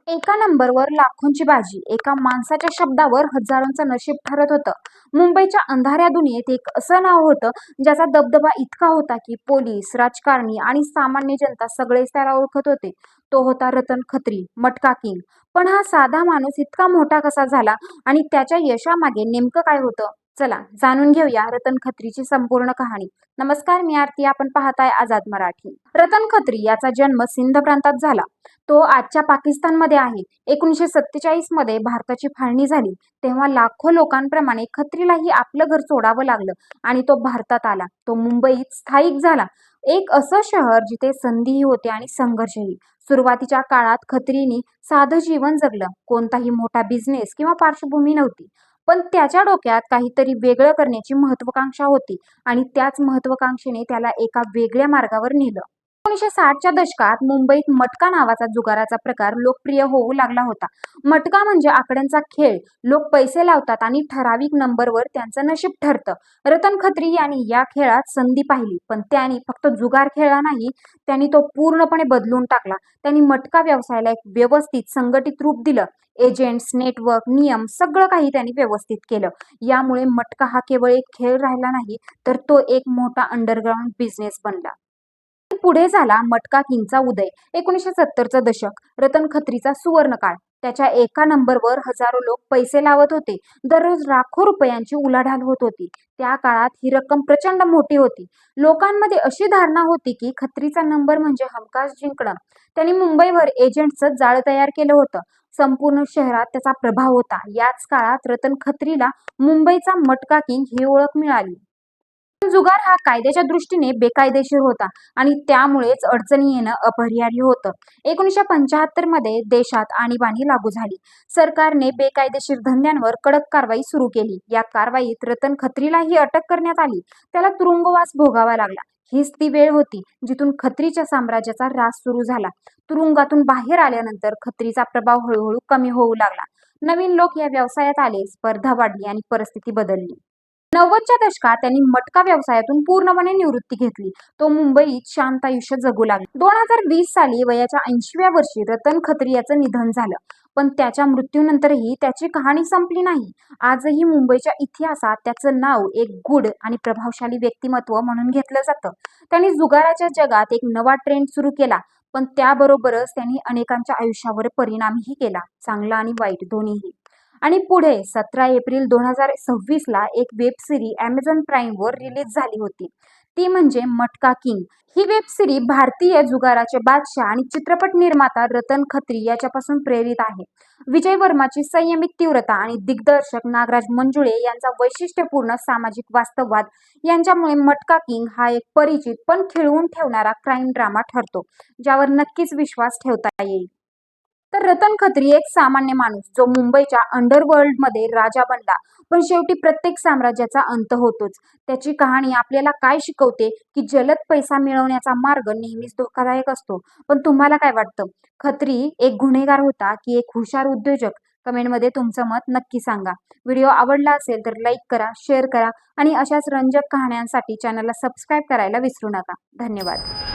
एका नंबरवर लाखोंची बाजी, एका माणसाच्या शब्दावर हजारोंचं नशीब ठरत होतं. मुंबईच्या अंधाऱ्या दुनियेत एक असं नाव होतं ज्याचा दबदबा इतका होता की पोलीस, राजकारणी आणि सामान्य जनता सगळेच त्याला ओळखत होते. तो होता रतन खत्री, मटका किंग. पण हा साधा माणूस इतका मोठा कसा झाला आणि त्याच्या यशामागे नेमकं काय होतं? चला जाणून घेऊया रतन खत्रीची संपूर्ण कहाणी. नमस्कार, मी आरती. आपण पाहताय आझाद मराठी. रतन खत्री याचा जन्म सिंध प्रांतात झाला. तो आजच्या पाकिस्तानमध्ये आहे. 1947 मध्ये भारताची फाळणी झाली तेव्हा लाखो लोकांप्रमाणे खत्रीलाही आपलं घर सोडावं लागलं आणि तो भारतात आला. तो मुंबईत स्थायिक झाला. एक असं शहर जिथे संधीही होते आणि संघर्षही. सुरुवातीच्या काळात खत्रीनी साधं जीवन जगलं. कोणताही मोठा बिझनेस किंवा पार्श्वभूमी नव्हती. पण त्याच्या डोक्यात काहीतरी वेगळं करण्याची महत्वाकांक्षा होती आणि त्याच महत्वाकांक्षेने त्याला एका वेगळ्या मार्गावर नेलं. 1960च्या दशकात मुंबईत मटका नावाचा जुगाराचा प्रकार लोकप्रिय होऊ लागला होता. मटका म्हणजे आकड्यांचा खेळ. लोक पैसे लावतात आणि ठराविक नंबरवर त्यांचं नशीब ठरतं. रतन खत्री यांनी या खेळात संधी पाहिली, पण त्यांनी फक्त जुगार खेळला नाही, त्यांनी तो पूर्णपणे बदलून टाकला. त्यांनी मटका व्यवसायाला एक व्यवस्थित संघटित रूप दिलं. एजंट्स, नेटवर्क, नियम सगळं काही त्यांनी व्यवस्थित केलं. यामुळे मटका हा केवळ एक खेळ राहिला नाही, तर तो एक मोठा अंडरग्राऊंड बिझनेस बनला. पुढे झाला मटका किंगचा उदय. 1970चं दशक, रतन खत्रीचा सुवर्णकाळ. त्याच्या एका नंबरवर हजारो लोक पैसे लावत होते. दररोज लाखो रुपयांची उलाढाल होत होती. त्या काळात ही रक्कम प्रचंड मोठी होती. लोकांमध्ये अशी धारणा होती की खत्रीचा नंबर म्हणजे हमखास जिंकणं. त्यांनी मुंबईवर एजंटचं जाळं तयार केलं होतं. संपूर्ण शहरात त्याचा प्रभाव होता. याच काळात रतन खत्रीला मुंबईचा मटका किंग ही ओळख मिळाली. जुगार हा कायद्याच्या दृष्टीने बेकायदेशीर होता आणि त्यामुळेच अडचणी येणं अपरिहार्य होतं. 1975 मध्ये देशात आणीबाणी लागू झाली. सरकारने बेकायदेशीर धंद्यांवर कडक कारवाई सुरू केली. या कारवाईत रतन खत्रीलाही अटक करण्यात आली. त्याला तुरुंगवास भोगावा लागला. हीच ती वेळ होती जिथून खत्रीच्या साम्राज्याचा ऱ्हास सुरू झाला. तुरुंगातून बाहेर आल्यानंतर खत्रीचा प्रभाव हळूहळू कमी होऊ लागला. नवीन लोक या व्यवसायात आले, स्पर्धा वाढली आणि परिस्थिती बदलली. 90च्या दशकात त्यांनी मटका व्यवसायातून पूर्णपणे निवृत्ती घेतली. तो मुंबईत शांत आयुष्य जगू लागला. 2020 साली वयाच्या 80व्या वर्षी रतन खत्री याचं निधन झालं. पण त्याच्या मृत्यूनंतरही त्याची कहाणी संपली नाही. आजही मुंबईच्या इतिहासात त्याचं नाव एक गूढ आणि प्रभावशाली व्यक्तिमत्व म्हणून घेतलं जातं. त्यांनी जुगाराच्या जगात एक नवा ट्रेंड सुरू केला, पण त्याबरोबरच त्यांनी अनेकांच्या आयुष्यावर परिणामही केला, चांगला आणि वाईट दोन्हीही. आणि पुढे 17 एप्रिल 2026 ला एक वेब सिरीज Amazon प्राईमवर रिलीज झाली होती. ती म्हणजे मटका किंग. ही वेब सिरीज भारतीय जुगाराचे बादशाह आणि चित्रपट निर्माता रतन खत्री याच्यापासून प्रेरित आहे. विजय वर्माची संयमित तीव्रता आणि दिग्दर्शक नागराज मंजुळे यांचा वैशिष्ट्यपूर्ण सामाजिक वास्तववाद यांच्यामुळे मटका किंग हा एक परिचित पण खिळवून ठेवणारा क्राईम ड्रामा ठरतो, ज्यावर नक्कीच विश्वास ठेवता येईल. तर रतन खत्री एक सामान्य माणूस जो मुंबईच्या अंडरवर्ल्डमध्ये राजा बनला, पण शेवटी प्रत्येक साम्राज्याचा अंत होतोच. त्याची कहाणी आपल्याला काय शिकवते की जलद पैसा मिळवण्याचा मार्ग नेहमीच धोकादायक असतो. पण तुम्हाला काय वाटतं? खत्री एक गुन्हेगार होता की एक हुशार उद्योजक? कमेंटमध्ये तुमचं मत नक्की सांगा. व्हिडिओ आवडला असेल तर लाईक करा, शेअर करा आणि अशाच रंजक कहाण्यांसाठी चॅनलला सबस्क्राईब करायला विसरू नका. धन्यवाद.